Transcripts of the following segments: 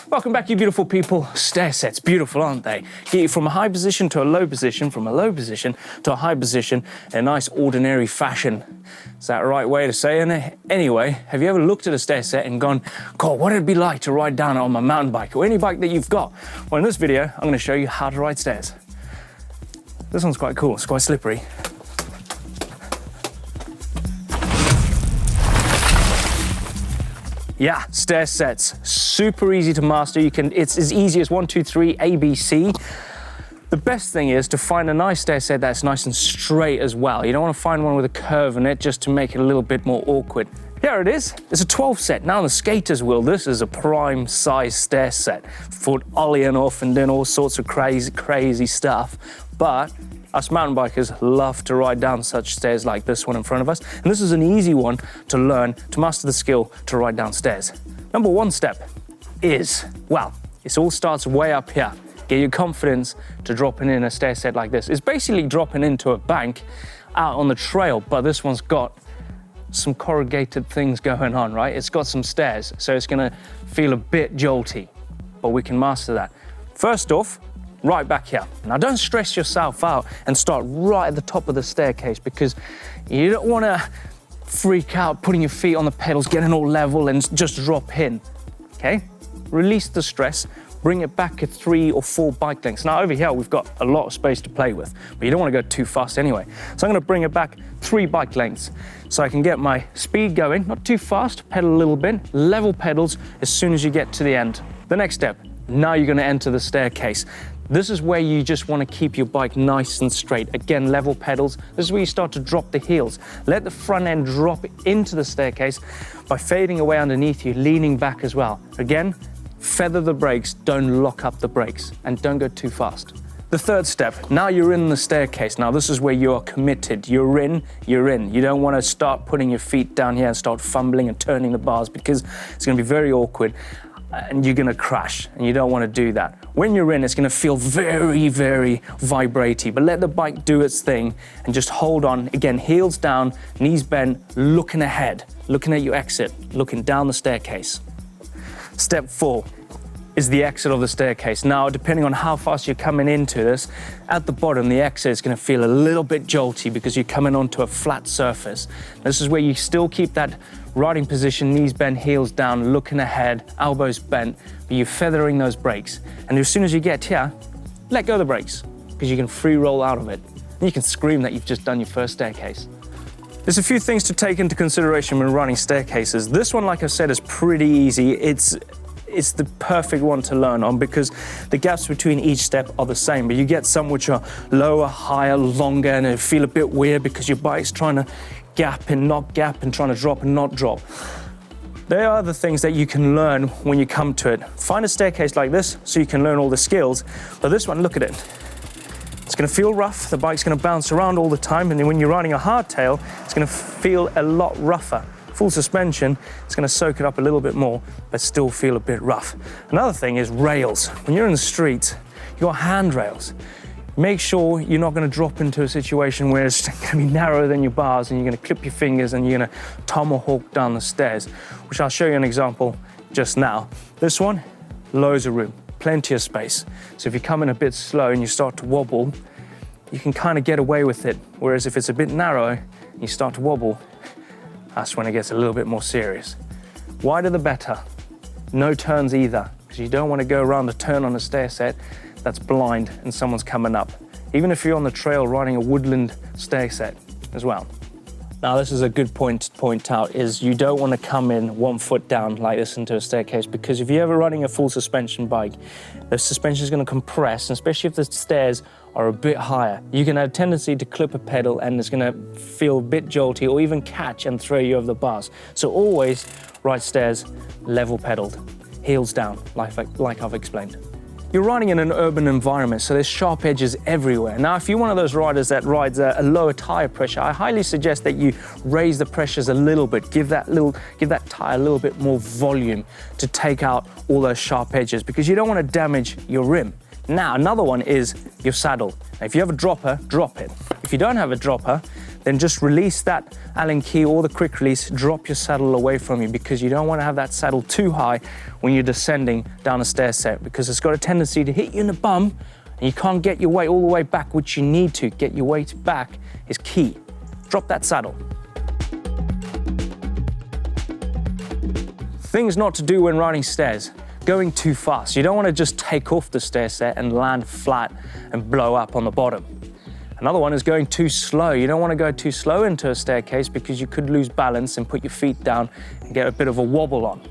Welcome back, you beautiful people. Stair sets, beautiful, aren't they? Get you from a high position to a low position, from a low position to a high position in a nice ordinary fashion. Is that the right way to say it? Anyway, have you ever looked at a stair set and gone, God, what would it be like to ride down it on my mountain bike or any bike that you've got? Well, in this video, I'm going to show you how to ride stairs. This one's quite cool, it's quite slippery. Yeah, stair sets, super easy to master. It's as easy as 1, 2, 3, A, B, C. The best thing is to find a nice stair set that's nice and straight as well. You don't want to find one with a curve in it just to make it a little bit more awkward. Here it is, it's a 12 set. Now the skaters will, this is a prime size stair set for ollieing off and doing all sorts of crazy stuff. But us mountain bikers love to ride down such stairs like this one in front of us. And this is an easy one to learn, to master the skill to ride down stairs. Number one step is, well, it all starts way up here. Get your confidence to dropping in a stair set like this. It's basically dropping into a bank out on the trail, but this one's got some corrugated things going on, right? It's got some stairs, so it's gonna feel a bit jolty, but we can master that. First off, right back here. Now don't stress yourself out and start right at the top of the staircase because you don't want to freak out putting your feet on the pedals, getting all level and just drop in, okay? Release the stress, bring it back at 3 or 4 bike lengths. Now over here we've got a lot of space to play with, but you don't want to go too fast anyway. So I'm going to bring it back 3 bike lengths so I can get my speed going, not too fast, pedal a little bit, level pedals as soon as you get to the end. The next step, now you're going to enter the staircase. This is where you just want to keep your bike nice and straight. Again, level pedals. This is where you start to drop the heels. Let the front end drop into the staircase by fading away underneath you, leaning back as well. Again, feather the brakes, don't lock up the brakes, and don't go too fast. The third step, now you're in the staircase. Now this is where you are committed. You're in, you're in. You don't want to start putting your feet down here and start fumbling and turning the bars because it's going to be very awkward and you're going to crash, and you don't want to do that. When you're in, it's going to feel very, very vibratey, but let the bike do its thing and just hold on. Again, heels down, knees bent, looking ahead, looking at your exit, looking down the staircase. Step 4 is the exit of the staircase. Now, depending on how fast you're coming into this, at the bottom, the exit is going to feel a little bit jolty because you're coming onto a flat surface. This is where you still keep that riding position, knees bent, heels down, looking ahead, elbows bent, but you're feathering those brakes. And as soon as you get here, let go of the brakes because you can free roll out of it. And you can scream that you've just done your first staircase. There's a few things to take into consideration when running staircases. This one, like I said, is pretty easy. It's the perfect one to learn on because the gaps between each step are the same, but you get some which are lower, higher, longer, and it feel a bit weird because your bike's trying to gap and not gap and trying to drop and not drop. There are the things that you can learn when you come to it. Find a staircase like this so you can learn all the skills, but this one, look at it. It's going to feel rough, the bike's going to bounce around all the time, and then when you're riding a hardtail, it's going to feel a lot rougher. Full suspension, it's going to soak it up a little bit more, but still feel a bit rough. Another thing is rails. When you're in the street, you've got handrails. Make sure you're not going to drop into a situation where it's going to be narrower than your bars and you're going to clip your fingers and you're going to tomahawk down the stairs, which I'll show you an example just now. This one, loads of room, plenty of space. So if you come in a bit slow and you start to wobble, you can kind of get away with it. Whereas if it's a bit narrow and you start to wobble, that's when it gets a little bit more serious. Wider the better. No turns either, because you don't want to go around a turn on a stair set that's blind and someone's coming up. Even if you're on the trail riding a woodland stair set as well. Now this is a good point to point out, is you don't want to come in 1 foot down like this into a staircase, because if you're ever riding a full suspension bike, the suspension is going to compress, and especially if the stairs are a bit higher, you can have a tendency to clip a pedal and it's going to feel a bit jolty or even catch and throw you over the bars. So always ride stairs level pedaled, heels down, like I've explained. You're riding in an urban environment, so there's sharp edges everywhere. Now, if you're one of those riders that rides a lower tire pressure, I highly suggest that you raise the pressures a little bit, give that tire a little bit more volume to take out all those sharp edges, because you don't want to damage your rim. Now, another one is your saddle. Now, if you have a dropper, drop it. If you don't have a dropper, then just release that Allen key or the quick release, drop your saddle away from you, because you don't want to have that saddle too high when you're descending down a stair set, because it's got a tendency to hit you in the bum and you can't get your weight all the way back, which you need to. Get your weight back is key. Drop that saddle. Things not to do when riding stairs. Going too fast. You don't want to just take off the stair set and land flat and blow up on the bottom. Another one is going too slow. You don't want to go too slow into a staircase, because you could lose balance and put your feet down and get a bit of a wobble on.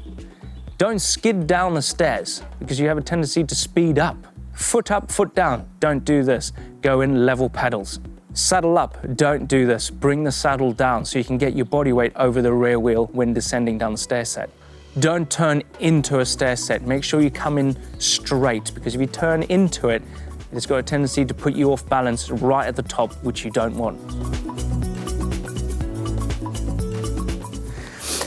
Don't skid down the stairs, because you have a tendency to speed up. Foot up, foot down. Don't do this. Go in level pedals. Saddle up. Don't do this. Bring the saddle down so you can get your body weight over the rear wheel when descending down the stair set. Don't turn into a stair set. Make sure you come in straight, because if you turn into it, it's got a tendency to put you off balance right at the top, which you don't want.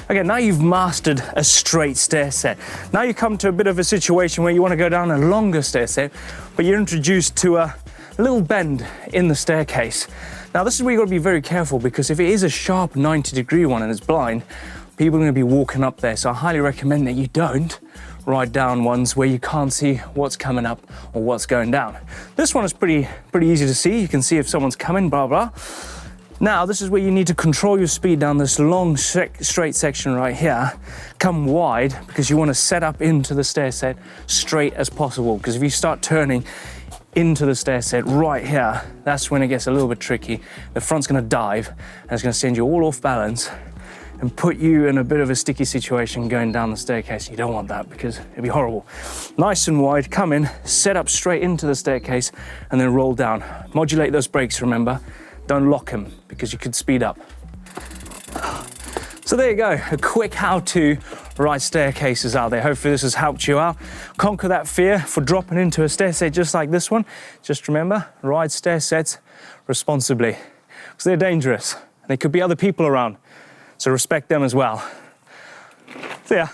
Okay, now you've mastered a straight stair set. Now you come to a bit of a situation where you want to go down a longer stair set, but you're introduced to a little bend in the staircase. Now this is where you've got to be very careful, because if it is a sharp 90-degree one and it's blind, people are going to be walking up there. So I highly recommend that you don't ride down ones where you can't see what's coming up or what's going down. This one is pretty easy to see. You can see if someone's coming, blah, blah. Now, this is where you need to control your speed down this long, straight section right here. Come wide, because you want to set up into the stair set straight as possible. Because if you start turning into the stair set right here, that's when it gets a little bit tricky. The front's going to dive, and it's going to send you all off balance and put you in a bit of a sticky situation going down the staircase. You don't want that, because it'd be horrible. Nice and wide, come in, set up straight into the staircase, and then roll down. Modulate those brakes, remember. Don't lock them, because you could speed up. So there you go, a quick how-to ride staircases out there. Hopefully this has helped you out. Conquer that fear for dropping into a stair set just like this one. Just remember, ride stair sets responsibly, because they're dangerous. There could be other people around, so respect them as well. See ya.